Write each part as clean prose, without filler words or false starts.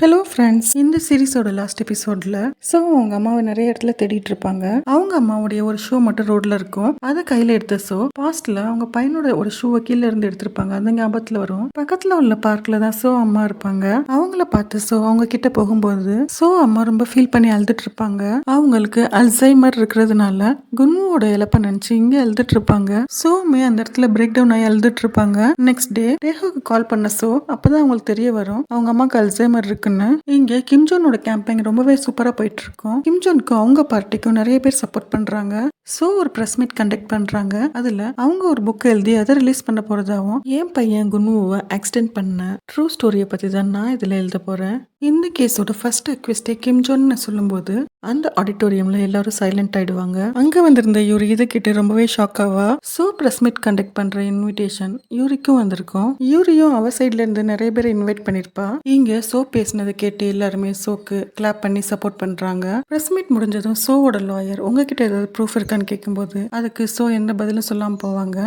Hello friends, இந்த சீரிஸோட last எபிசோட்ல அவங்க அம்மாவை நிறைய இடத்துல தேடிட்டு இருப்பாங்க. அவங்க அம்மாவுடைய ஒரு ஷூ மட்டும் ரோட்ல இருக்கும். அதை கையில எடுத்த பாஸ்ட்ல அவங்க பையனோட ஒரு ஷூவை கீழே இருந்து எடுத்திருப்பாங்க. அந்த ஞாபகத்துல வரும். பக்கத்துல உள்ள பார்க்ல தான் அம்மா இருப்பாங்க. அவங்கள பார்த்து அவங்க கிட்ட போகும்போது அம்மா ரொம்ப ஃபீல் பண்ணி அழுதுட்டு இருப்பாங்க. அவங்களுக்கு அல்சைமர் இருக்கிறதுனால குன்முவோட இழப்ப நினைச்சு இங்க அழுதுட்டு இருப்பாங்க. சோமே அந்த இடத்துல பிரேக் டவுன் ஆகி அழுதுட்டு இருப்பாங்க. நெக்ஸ்ட் டே டேஹோக்கு கால் பண்ண அப்பதான் அவங்களுக்கு தெரிய வரும் அவங்க அம்மாக்கு அல்சைமர் இருக்குன்னு. இங்க கிம்ஜோனோட கேம்பெயின் ரொம்பவே சூப்பரா போயிட்டு இருக்கும். கிம்ஜோனுக்கு அவங்க பார்ட்டிக்கும் நிறைய பேர் சப்போர்ட் பண்றாங்க. ஒரு பிரஸ் மீட் கண்டக்ட் பண்றாங்க. அதுல அவங்க ஒரு புக் எழுதி அதை ரிலீஸ் பண்ண போறதாவும் என் பையன் குன்முவை ஆக்சிடென்ட் பண்ண ட்ரூ ஸ்டோரியை பத்தி தான் நான் இதுல எழுத போறேன். இந்த கேஸோட ஃபர்ஸ்ட் அக்வெஸ்டே கிம்ஜோன்னு சொல்லும்போது அந்த ஆடிட்டோரியம்ல எல்லாரும் சைலண்ட் ஆயிடுவாங்க. அங்க வந்திருந்த யூரி இதை கேட்டு ரொம்பவே ஷாக் ஆவா. பிரஸ் மீட் கண்டக்ட் பண்ற இன்விடேஷன் யூரிக்கும் வந்திருக்கும். யூரியும் அவ சைட்ல இருந்து நிறைய பேர் இன்வைட் பண்ணிருப்பா. இங்க பேசினதை கேட்டு எல்லாருமே க்கு கிளாப் பண்ணி சப்போர்ட் பண்றாங்க. பிரஸ் மீட் முடிஞ்சதும் ஓட லாயர் உங்ககிட்ட ஏதாவது ப்ரூஃப் இருக்கான்னு கேட்கும்போது அதுக்கு எந்த பதிலும் சொல்லாம போவாங்க.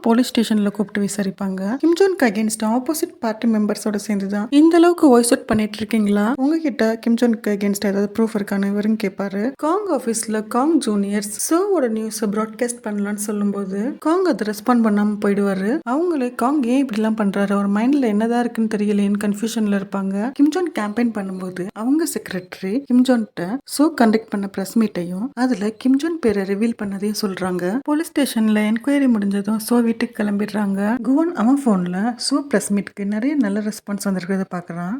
போலீஸ் ஸ்டேஷன்ல கூப்பிட்டு விசாரிப்பாங்க. கிம்ஜோனுக்கு அகேன்ஸ்ட் ஆப்போசிட் பார்ட்டி மெம்பர்ஸோட சேர்ந்துதான் இந்த அளவுக்கு வாய்ஸ் அவுட் பண்ணிட்டு இருக்கீங்களா, உங்ககிட்ட கிம்ஜோனுக்கு அகேன்ஸ்ட் ஏதாவது ப்ரூஃப் இருக்கான்னு இவரும் கேட்பாரு. காங் ஆபீஸ்ல காங் ஜூனியர்ஸ் ஓட நியூஸ் ப்ராட்காஸ்ட் பண்ணலாம்னு சொல்லும்போது காங் அதை ரெஸ்பாண்ட் பண்ணாம போயிடுவாரு. அவங்களே காங் ஏன் இப்படி எல்லாம் பண்றாரு, அவர் மைண்ட்ல என்னதான் இருக்குன்னு தெரியலைன்னு கன்ஃபியூஷன்ல இருப்பாங்க. கிம்ஜோன் கேம்பெயின் பண்ணும்போது அவங்க செக்ரட்டரி கிம்ஜோன்ட்ட கண்டக்ட் பண்ண பிரஸ் மீட்டையும் அதுல கிம்ஜோன் பேரை ரிவீல் பண்ணதையும் சொல்றாங்க. போலீஸ் ஸ்டேஷன்ல என்கொயரி முடிஞ்சதும் வீட்டுக்கு கிளம்பிடுறாங்க. குவன் அவன் போன்ல பிரஸ் மீட்க்கு நிறைய நல்ல ரெஸ்பான்ஸ் வந்திருக்கிறத பாக்குறான்.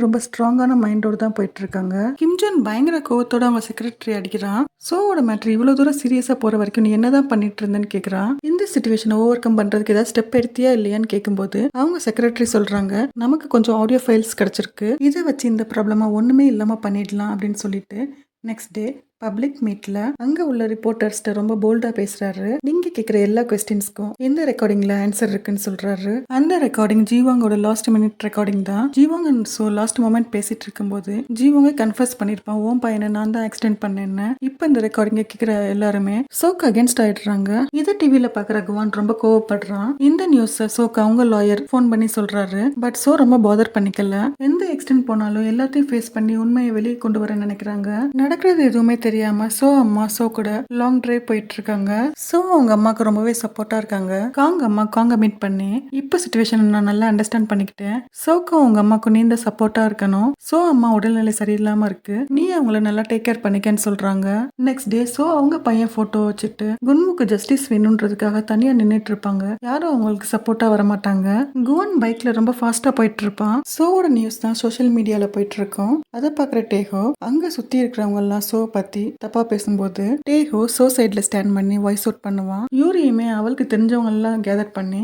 ரொம்ப ஸ்ட்ராங்கான மைண்டோட தான் போயிட்டு இருக்காங்க. கிம்ஜோன் பயங்கர கோவத்தோட அவங்க செக்ரட்டரி அடிக்கிறான். சோவோட மேட்ரு இவ்வளவு தூரம் சீரியஸா போற வரைக்கும் நீ என்னதான் பண்ணிட்டு இருந்தேன்னு கேக்குறான். இந்த சிச்சுவேஷனை ஓவர் கம் பண்றதுக்கு ஏதாவது ஸ்டெப் எடுத்தியா இல்லையான்னு கேட்கும்போது அவங்க செக்ரட்டரி சொல்றாங்க, நமக்கு கொஞ்சம் ஆடியோ ஃபைல்ஸ் கிடைச்சிருக்கு, இதை வச்சு இந்த ப்ராப்ளமா ஒண்ணுமே இல்லாம பண்ணிடலாம் அப்படின்னு சொல்லிட்டு நெக்ஸ்ட் டே பப்ளிக் மீட்ல அங்க உள்ள ரிப்போர்ட்டர்ஸ்ட ரொம்ப போல்டா பேசுறாரு. நீங்க கேக்குற எல்லா கொஸ்டின்ஸ்க்கும் எந்த ரெக்கார்டிங்ல ஆன்சர் இருக்குன்னு சொல்றாரு. அந்த ரெக்கார்டிங் ஜீவாங்கோட லாஸ்ட் மினிட் ரெக்கார்டிங் தான். ஜீவாங்க லாஸ்ட் மொமெண்ட் பேசிட்டு இருக்கும்போது ஜீவாங்க கன்ஃபர்ஸ் பண்ணிருப்பான், ஓம் பையனை நான் தான் ஆக்சிடென்ட் பண்ணேன்னு. இப்ப இந்த ரெக்கார்டிங்க கேக்குற எல்லாருமே அகேன்ஸ்ட் ஆயிடுறாங்க. இதை டிவில பாக்குற குவான் ரொம்ப கோவப்படுறான். இந்த நியூஸ் அவங்க லாயர் போன் பண்ணி சொல்றாரு. பட் ரொம்ப பாதர் பண்ணிக்கல. எந்த எக்ஸ்டென்ட் போனாலும் எல்லாத்தையும் ஃபேஸ் பண்ணி உண்மையை வெளியே கொண்டு வர நினைக்கிறாங்க. நடக்கிறது எதுவுமே தெரியாம அம்மா கூட லாங் டிரைவ் போயிட்டு இருக்காங்க. அவங்க அம்மாக்கு ரொம்பவே சப்போர்ட்டா இருக்காங்க. காங்க மீட் பண்ணி இப்ப சிச்சுவேஷன் நான் நல்லா அண்டர்ஸ்டாண்ட் பண்ணிக்கிட்டேன். உங்க அம்மாக்கு நீண்ட சப்போர்ட்டா இருக்கணும். அம்மா உடல்நிலை சரியில்லாம இருக்கு, நீ அவங்கள நல்லா டேக் கேர் பண்ணிக்கன்னு சொல்றாங்க. நெக்ஸ்ட் டே அவங்க பையன் போட்டோ வச்சுட்டு குன்முக்கு ஜஸ்டிஸ் வேணும்ன்றதுக்காக தனியா நின்னுட்டு இருப்பாங்க. யாரும் அவங்களுக்கு சப்போர்ட்டா வர மாட்டாங்க. குவன் பைக்ல ரொம்ப ஃபாஸ்டா போயிட்டு இருப்பான். ஓட நியூஸ் தான் சோஷியல் மீடியால போயிட்டு இருக்கோம். அதை பாக்குற டேஹோ அங்க சுத்தி இருக்கிறவங்க எல்லாம் பத்தி தப்பா பேசும்போது டேஹோ சைட்ல ஸ்டாண்ட் பண்ணி வாய்ஸ் அவுட் பண்ணுவான். யூரியுமே அவளுக்கு தெரிஞ்சவங்க எல்லாம் கேதர் பண்ணி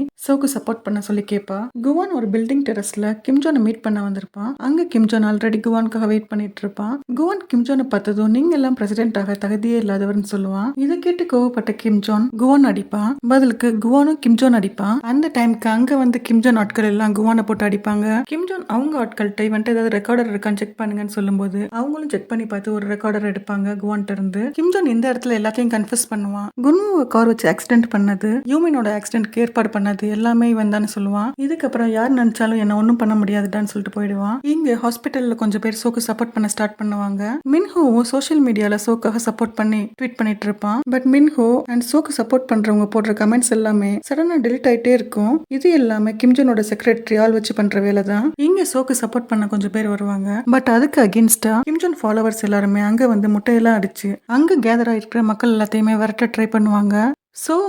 சப்போர்ட் பண்ண சொல்லி கேட்பா. குவான் ஒரு பில்டிங் டெரஸ்ல கிம்ஜோனை மீட் பண்ண வந்திருப்பான். அங்க கிம்ஜோன் ஆல்ரெடி குவானுக்காக வெயிட் பண்ணிட்டு இருப்பான். குவான் கிம்ஜோனை பார்த்ததும் நீங்க எல்லாம் பிரசிடென்ட் ஆக தகுதியே இல்லாதவர்னு சொல்லுவான். இதை கேட்டு கோவப்பட்ட கிம்ஜோன் குவான் அடிப்பான். பதிலுக்கு குவானும் கிம்ஜோன் அடிப்பான். அந்த டைம்க்கு அங்க வந்து கிம்ஜோன் ஆட்கள் எல்லாம் குவானை போட்டு அடிப்பாங்க. கிம்ஜோன் அவங்க ஆட்கள்கிட்ட வந்துட்டு ஏதாவது ரெக்கார்டர் இருக்கான்னு செக் பண்ணுங்கன்னு சொல்லும்போது அவங்களும் செக் பண்ணி பார்த்து ஒரு ரெக்கார்டர் எடுப்பாங்க குவான்ட்ட இருந்து. கிம்ஜோன் இந்த இடத்துல எல்லாத்தையும் கன்ஃபஸ் பண்ணுவான். குன்முவை கார் வச்சு ஆக்சிடென்ட் பண்ணது, யூமினோட ஆக்சிடென்ட்க்கு ஏற்பாடு பண்ணது எல்லாமே இவன் தான் சொல்லுவான். இதுக்கப்புறம் யார் நினைச்சாலும் என்ன ஒன்னும் பண்ண முடியாதுடான்னு சொல்லிட்டு போயிடுவான். இங்க ஹாஸ்பிட்டல்ல கொஞ்சம் பேர் சப்போர்ட் பண்ண ஸ்டார்ட் பண்ணுவாங்க. மின்ஹோவும் சோஷியல் மீடியால சோக்காக சப்போர்ட் பண்ணி ட்வீட் பண்ணிட்டு இருப்பான். பட் மின்ஹோ அண்ட் சப்போர்ட் பண்றவங்க போடுற கமெண்ட்ஸ் எல்லாமே சடனா டெலிட் ஆயிட்டே இருக்கும். இது எல்லாமே கிம்ஜோனோட செக்ரட்டரி ஆள் வச்சு பண்ற வேலை தான். இங்க சப்போர்ட் பண்ண கொஞ்சம் பேர் வருவாங்க. பட் அதுக்கு அகேன்ஸ்டா கிம்ஜோன் ஃபாலோவர்ஸ் எல்லாருமே அங்க வந்து முட்டையெல்லாம் அடிச்சு அங்க கேதர் ஆயிருக்கிற மக்கள் எல்லாத்தையுமே விரட்ட ட்ரை பண்ணுவாங்க.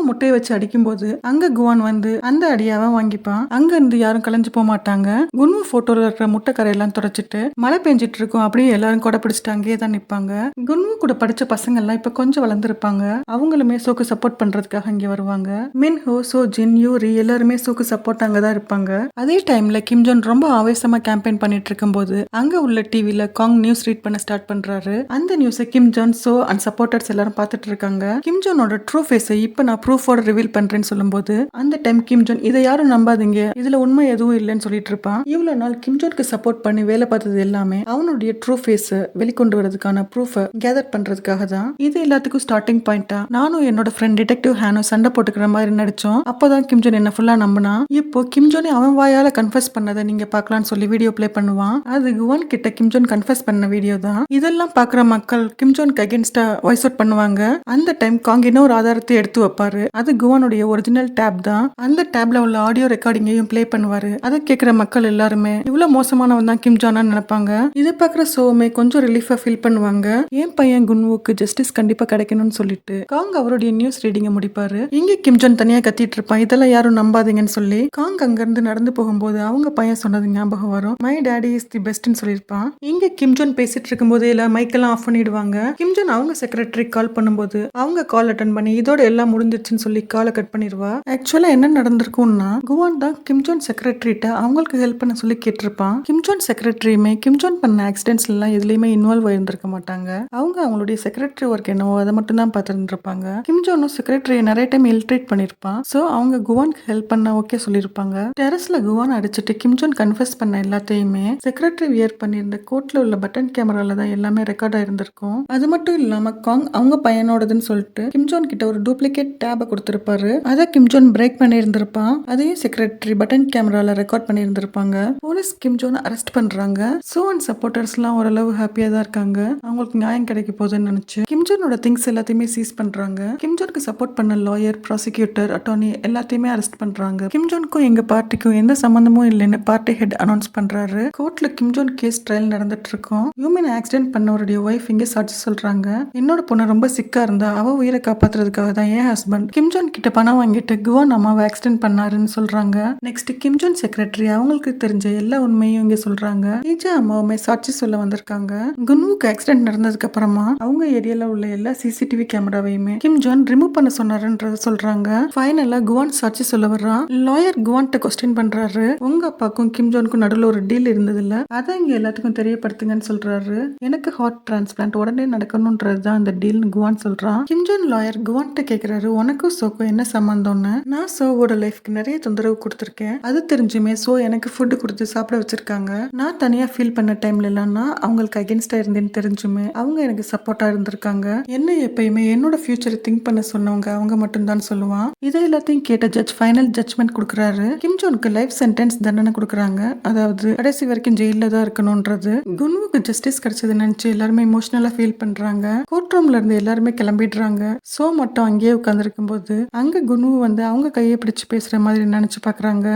முட்டையை வச்சு அடிக்கும்போது அங்க குவான் வந்து அந்த அடியாவ வாங்கிப்பான். அங்க இருந்து யாரும் கலைஞ்சு போக மாட்டாங்க. குன்மு போட்டோல இருக்கிற முட்டை கரையெல்லாம் தொடச்சிட்டு மழை பெஞ்சிட்டு இருக்கும். அப்படியே எல்லாரும் கொடை பிடிச்சிட்டு அங்கேயே தான் நிப்பாங்க. குன்மு கூட படிச்ச பசங்க எல்லாம் இப்ப கொஞ்சம் வளர்ந்துருப்பாங்க. அவங்களுமே சப்போர்ட் பண்றதுக்காக இங்க வருவாங்க. மின்ஹோ ஜின் யூரி எல்லாருமே சப்போர்ட் அங்கதான் இருப்பாங்க. அதே டைம்ல கிம்ஜோன் ரொம்ப ஆவேசமா கேம்பெயின் பண்ணிட்டு இருக்கும் போது அங்க உள்ள டிவில காங் நியூஸ் ரீட் பண்ண ஸ்டார்ட் பண்றாரு. அந்த நியூஸை கிம்ஜோன் அண்ட் சப்போர்ட்டர்ஸ் எல்லாரும் பார்த்துட்டு இருக்காங்க. கிம்ஜோனோட ட்ரூ ஃபேஸை இப்போ நான் ப்ரூஃபோட ரிவீல் பண்றேன்னு சொல்லும்போது அந்த டைம் கிம் ஜோன் இதை யாரும் நம்பாதீங்க, இதுல உண்மை எதுவும் இல்லைன்னு சொல்லிட்டு இருப்பான். இவ்வளவு நாள் கிம் ஜோனுக்கு சப்போர்ட் பண்ணி வேலை பார்த்தது எல்லாமே அவனுடைய ட்ரூ ஃபேஸ் வெளிக்கொண்டு வரதுக்கான ப்ரூஃப் கேதர் பண்றதுக்காக தான். இது எல்லாத்துக்கும் ஸ்டார்டிங் பாயிண்டா நானும் என்னோட ஃப்ரெண்ட் டிடெக்டிவ் ஹானோ சண்டை போட்டுக்கிற மாதிரி நடிச்சோம். அப்பதான் கிம் ஜோன் என்ன ஃபுல்லா நம்பினா. இப்போ கிம் ஜோனே அவன் வாயால கன்ஃபஸ் பண்ணதை நீங்க பார்க்கலாம்னு சொல்லி வீடியோ ப்ளே பண்ணுவான். அது குவான் கிட்ட கிம் ஜோன் கன்ஃபஸ் பண்ண வீடியோ தான். இதெல்லாம் பாக்குற மக்கள் கிம் ஜோனுக்கு அகேன்ஸ்டா வாய்ஸ் அவுட் பண்ணுவாங்க. அந்த டைம் காங் இன்னொரு ஆதாரத்தை எடுத்து வைப்பாரு. அது குவானுடைய ஒரிஜினல் டேப் தான். அந்த டேப்ல உள்ள ஆடியோ ரெக்கார்டிங்கையும் ப்ளே பண்ணுவாரு. அதை கேட்கிற மக்கள் எல்லாருமே இவ்வளவு மோசமானவன் தான் கிம் ஜோனா நினைப்பாங்க. இதை பாக்குற சோமே கொஞ்சம் ரிலீஃபா ஃபீல் பண்ணுவாங்க. என் பையன் குன்வுக்கு ஜஸ்டிஸ் கண்டிப்பா கிடைக்கணும்னு சொல்லிட்டு காங் அவருடைய நியூஸ் ரீடிங்க முடிப்பாரு. இங்க கிம் ஜோன் தனியா கத்திட்டு இருப்பான். இதெல்லாம் யாரும் நம்பாதீங்கன்னு சொல்லி காங் அங்க இருந்து நடந்து போகும்போது அவங்க பையன் சொன்னது ஞாபகம் வரும். மை டாடி இஸ் தி பெஸ்ட்னு சொல்லியிருப்பான். இங்க கிம் ஜோன் பேசிட்டு இருக்கும்போது எல்லாம் மைக்கெல்லாம் ஆஃப் பண்ணிடுவாங்க. கிம் ஜோன் அவங்க செக்ரட்டரி கால் பண்ணும்போது அவங்க கால் அட்டன் பண்ணி இதோட எல்லாம் முடிஞ்சிருச்சுன்னு சொல்லி காலை கட் பண்ணிடுவா. ஆக்சுவலா என்ன நடந்திருக்கும்னா குவான் தான் கிம் ஜோன் செக்ரட்டரிட்ட அவங்களுக்கு ஹெல்ப் பண்ண சொல்லி கேட்டிருப்பான். கிம் ஜோன் செக்ரட்டரியுமே கிம் ஜோன் பண்ண ஆக்சிடென்ட்ஸ் எல்லாம் எதுலயுமே இன்வால்வ் ஆயிருந்திருக்க மாட்டாங்க. அவங்க அவங்களுடைய செக்ரட்டரி ஒர்க் என்னவோ அதை மட்டும் தான் பார்த்துருந்துருப்பாங்க. கிம் ஜோனும் செக்ரட்டரியை நிறைய டைம் இல்ட்ரேட் பண்ணிருப்பான். சோ அவங்க குவானுக்கு ஹெல்ப் பண்ண ஓகே சொல்லியிருப்பாங்க. டெரஸ்ல குவான் அடிச்சுட்டு கிம் ஜோன் கன்ஃபஸ் பண்ண எல்லாத்தையுமே செக்ரட்டரி வியர் பண்ணியிருந்த கோட்ல உள்ள பட்டன் கேமரால தான் எல்லாமே ரெக்கார்ட் ஆயிருந்திருக்கும். அது மட்டும் இல்லாம காங் அவங்க பையனோடதுன்னு சொல்லிட்டு கிம் ஜோன் கிட்ட ஒரு டூப்ளிகேட் டேப கொடுத்திருப்பாரு. அதை கிம் ஜோன் பிரேக் பண்ணி இருந்திருப்பான். அதையும் செக்ரட்டரி பட்டன் கேமரால ரெக்கார்ட் பண்ணி இருந்திருப்பாங்க. போலீஸ் கிம் ஜோன் அரெஸ்ட் பண்றாங்க. சோ அண்ட் சப்போர்ட்டர்ஸ் எல்லாம் ஓரளவு ஹாப்பியா தான் இருக்காங்க. அவங்களுக்கு நியாயம் கிடைக்க போகுதுன்னு நினைச்சு கிம் ஜோனோட திங்ஸ் எல்லாத்தையுமே சீஸ் பண்றாங்க. கிம் ஜோனுக்கு சப்போர்ட் பண்ண லாயர், ப்ராசிக்யூட்டர், அட்டார்னி எல்லாத்தையுமே அரெஸ்ட் பண்றாங்க. கிம் ஜோனுக்கும் எங்க பார்ட்டிக்கும் எந்த சம்பந்தமும் இல்லைன்னு பார்ட்டி ஹெட் அனௌன்ஸ் பண்றாரு. கோர்ட்ல கிம் ஜோன் கேஸ் ட்ரையல் நடந்துட்டு இருக்கும். ஹியூமன் ஆக்சிடென்ட் பண்ணவருடைய ஒய்ஃப் இங்க சாட்சி சொல்றாங்க. என்னோட பொண்ணு ரொம்ப சிக்கா இருந்தா அவ உயிரை காப்பாத்துறதுக்காக தான் என் ஹஸ்பண்ட் கிம் ஜோன் கிட்ட பணம் வாங்கிட்டு குவான் அம்மாவை ஆக்சிடென்ட் பண்ணாருன்னு சொல்றாங்க. நெக்ஸ்ட் கிம் ஜோன் செக்ரட்டரி அவங்களுக்கு தெரிஞ்ச எல்லா உண்மையும் இங்க சொல்றாங்க. ஈஜா அம்மாவுமே சாட்சி சொல்ல வந்திருக்காங்க. குன்வுக்கு ஆக்சிடென்ட் நடந்ததுக்கு அப்புறமா அவங்க ஏரியால உள்ள எல்லா சிசிடிவி கேமராவையுமே கிம் ஜோன் ரிமூவ் பண்ண சொன்னாருன்றத சொல்றாங்க. ஃபைனலா குவான் சாட்சி சொல்ல வர்றான். லாயர் குவான்ட்ட கொஸ்டின் பண்றாரு. உங்க அப்பாக்கும் கிம் ஜோனுக்கும் நடுவில் ஒரு டீல் இருந்தது இல்ல, அதை இங்க எல்லாத்துக்கும் தெரியப்படுத்துங்கன்னு சொல்றாரு. எனக்கு ஹார்ட் டிரான்ஸ்பிளான்ட் உடனே நடக்கணும்ன்றது தான் அந்த டீல்னு குவான் சொல்றான். கிம் ஜோன் லாயர் குவான்ட்ட கேக்குறாரு, உனக்கும் சோக்கும் என்ன சம்பந்தம்னு. நான் சோவோட லைஃப்க்கு நிறைய தொந்தரவு கொடுத்துருக்கேன். அது தெரிஞ்சுமே சோ எனக்கு ஃபுட் கொடுத்து சாப்பிட வச்சிருக்காங்க. நான் தனியா ஃபீல் பண்ண டைம்ல எல்லாம் நான் அவங்களுக்கு அகேன்ஸ்டா இருந்தேன்னு தெரிஞ்சுமே அவங்க எனக்கு சப்போர்ட்டா இருந்திருக்காங்க. என்ன எப்பயுமே என்னோட ஃபியூச்சரை திங்க் பண்ண சொன்னவங்க அவங்க மட்டும் தான் சொல்லுவான். இதை எல்லாத்தையும் கேட்ட ஜட்ஜ் ஃபைனல் ஜட்ஜ்மெண்ட் கொடுக்குறாரு. கிம் ஜோனுக்கு லைஃப் சென்டென்ஸ் தண்டனை கொடுக்குறாங்க. அதாவது கடைசி வரைக்கும் ஜெயில தான் இருக்கணும்ன்றது. குன்வுக்கு ஜஸ்டிஸ் கிடைச்சது நினைச்சு எல்லாருமே இமோஷனலா ஃபீல் பண்றாங்க. கோர்ட் ரூம்ல இருந்து எல்லாருமே கிளம்பிடுறாங்க. சோ மட்டும் அங்கேயே உட்கார்ந்துருக்கும் போது அங்க குன்வு வந்து அவங்க கையை பிடிச்சு பேசுற மாதிரி நினைச்சு பாக்குறாங்க.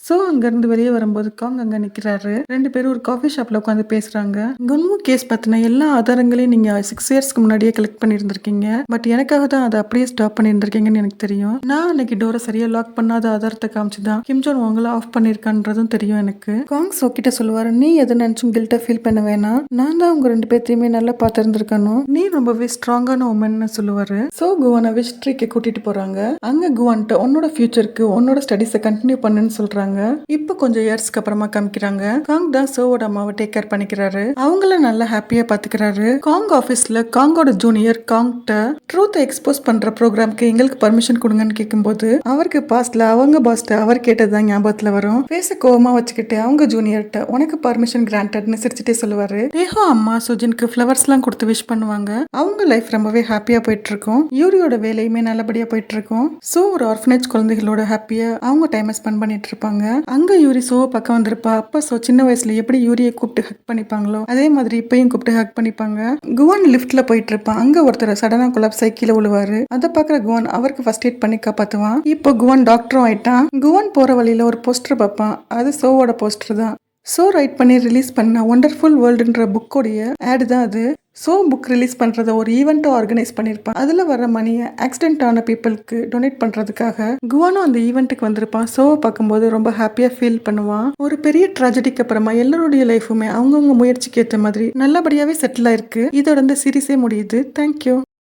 சோ அங்க இருந்து வெளியே வரும்போது காங் அங்க நிக்கிறாரு. ரெண்டு பேரும் ஒரு காஃபி ஷாப்ல உட்காந்து பேசுறாங்க. குன்வு கேஸ் பத்தின எல்லா ஆதாரங்களையும் நீங்க 6 இயர்ஸ்க்கு முன்னாடியே கலெக்ட் பண்ணிருந்திருக்கீங்க. பட் எனக்காக தான் அதை அப்படியே ஸ்டாப் பண்ணிருந்திருக்கீங்கன்னு எனக்கு தெரியும். நான் அன்னைக்கு டோரை சரியா லாக் பண்ணாத ஆதாரத்தை காமிச்சுதான் கிம் ஜோன் உங்களை ஆஃப் பண்ணிருக்கான்றதும் தெரியும் எனக்கு. காங் சோ கிட்ட சொல்லுவாரு, நீ எதை நினைச்சும் கில்ட்டா ஃபீல் பண்ண வேணாம். நான் தான் உங்க ரெண்டு பேர்த்தையுமே நல்லா பார்த்திருந்திருக்கணும். நீ ரொம்பவே ஸ்ட்ராங்கான உமன்னு சொல்லுவாரு. சோ குவானை விஷ்ட்ரிக்கு கூட்டிட்டு போறாங்க. அங்க குவான்ட்ட உன்னோட ஃபியூச்சருக்கு உன்னோட ஸ்டடிஸை கண்டினியூ பண்ணுன்னு சொல்றாங்க. இப்போ கொஞ்சம் இயர்ஸ்க்கு அப்புறமா காமிக்கிறாங்க. காங் தான் சோவோட அம்மாவை டேக் கேர் பண்ணிக்கிறாரு. அவங்கள நல்லா ஹாப்பியா பாத்துக்கிறாரு. காங் ஆபீஸ்ல காங்கோட ஜூனியர் காங்ட்ட ட்ரூத்தை எக்ஸ்போஸ் பண்ற ப்ரோக்ராம்க்கு எங்களுக்கு பர்மிஷன் கொடுங்கன்னு கேட்கும்போது அவருக்கு பாஸ்ட்ல அவங்க பாஸ்ட அவர் கேட்டதுதான் ஞாபகத்துல வரும். பேச கோவமா வச்சுக்கிட்டு அவங்க ஜூனியர்ட்ட உனக்கு பர்மிஷன் கிராண்டட்னு சிரிச்சுட்டே சொல்லுவாரு. தேஹோ அம்மா சுஜினுக்கு ஃபிளவர்ஸ் எல்லாம் கொடுத்து விஷ் பண்ணுவாங்க. அவங்க லைஃப் ரொம்பவே ஹாப்பியா போயிட்டு இருக்கும். யூரியோட வேலையுமே நல்லபடியா போயிட்டு இருக்கும். சோ ஒரு ஆர்ஃபனேஜ் குழந்தைகளோட ஹாப்பியா அவங்க டைம் ஸ்பெண்ட் பண்ணிட்டு இருப்பாங்க. அங்க யூரி சோ பக்கம் வந்திருப்பா. அப்ப சோ சின்ன வயசுல எப்படி யூரியை கூப்பிட்டு ஹக் பண்ணிப்பாங்களோ அதே மாதிரி இப்பயும் கூப்பிட்டு ஹக் பண்ணிப்பாங்க. குவான் லிஃப்ட்ல போயிட்டு இருப்பான். அங்க ஒருத்தர் சடனா கொலாப்ஸ் ஆகி கீழே விழுவாரு. அதை பாக்குற குவான் அவருக்கு ஃபர்ஸ்ட் எய்ட் பண்ணி காப்பாத்துவான். இப்போ குவான் டாக்டரும் ஆயிட்டான். குவான் போற வழியில ஒரு போஸ்டர் பார்ப்பான். அது சோவோட போஸ்டர் தான். சோ ரைட் பண்ணி ரிலீஸ் பண்ண ஒண்டர்ஃபுல் வேர்ல்டுன்ற புக்கோடைய ஆட் தான் அது. சோ புக் ரிலீஸ் பண்றத ஒரு ஈவெண்ட்டை ஆர்கனைஸ் பண்ணிருப்பான். அதுல வர மணியை ஆக்சிடென்ட் ஆன பீப்புளுக்கு டொனேட் பண்றதுக்காக குவானும் அந்த ஈவெண்ட்டுக்கு வந்திருப்பான். சோவை பார்க்கும்போது ரொம்ப ஹாப்பியா ஃபீல் பண்ணுவான். ஒரு பெரிய ட்ராஜடிக்கு அப்புறமா எல்லாருடைய லைஃபுமே அவங்கவுங்க முயற்சிக்கு ஏற்ற மாதிரி நல்லபடியாவே செட்டில் ஆயிருக்கு. இதோட இந்த சீரீஸே முடியுது. தேங்க்யூ.